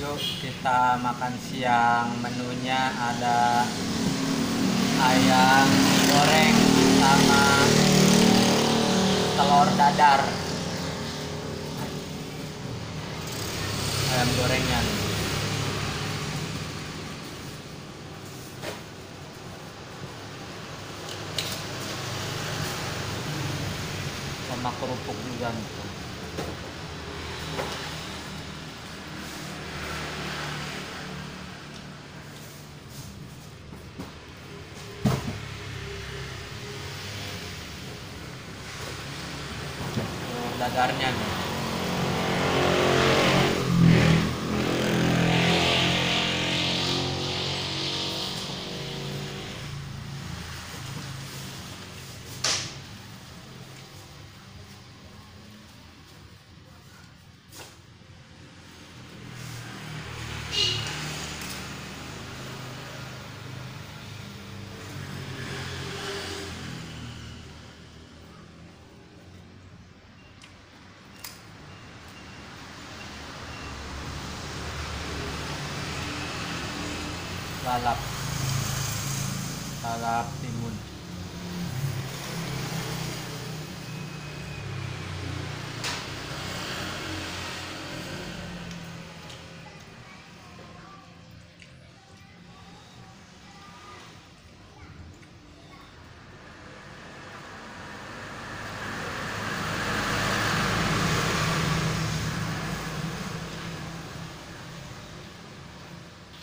Yuk kita makan siang. Menunya ada ayam goreng sama telur dadar. Ayam gorengnya nih. Sama kerupuk juga nih. Dadarnya nih. Lalap timun.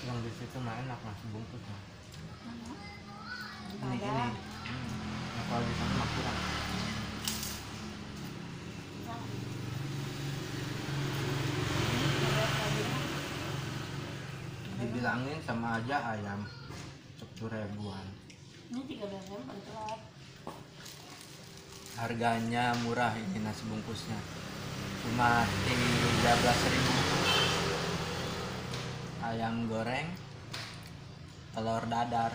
Yang di situ mah enak nasi bungkusnya. Ini. Kalau di sana mah kurang. Dibilangin sama aja ayam 10.000-an. Ini 13.000 per telur. Harganya murah ini nasi bungkusnya. Cuma 13.000. Ayam goreng, telur dadar.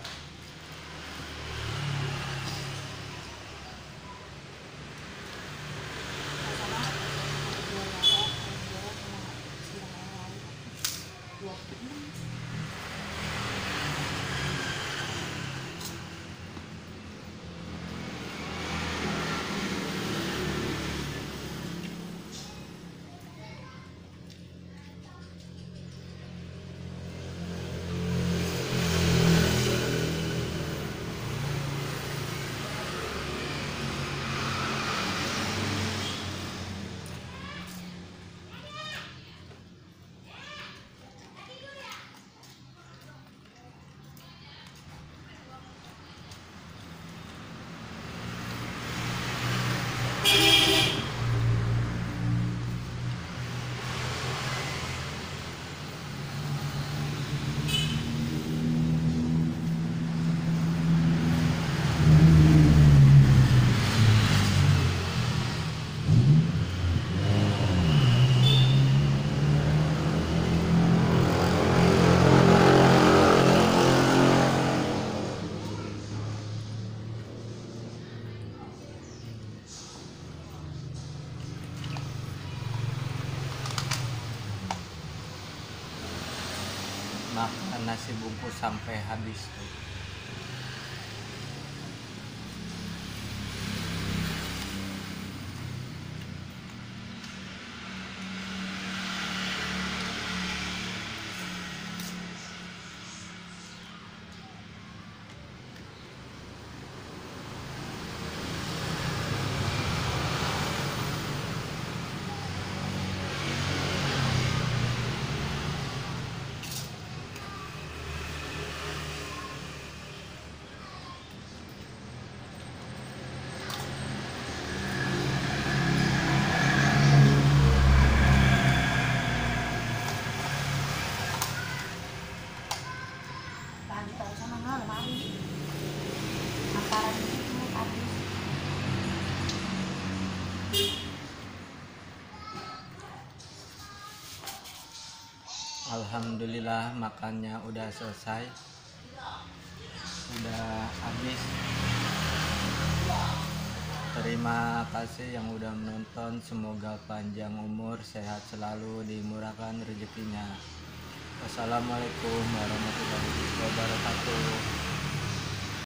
Makan nasi bungkus sampai habis tuh. Alhamdulillah makannya udah selesai, udah habis. Terima kasih yang udah menonton, semoga panjang umur, sehat selalu, dimurahkan rezekinya. Wassalamualaikum warahmatullahi wabarakatuh.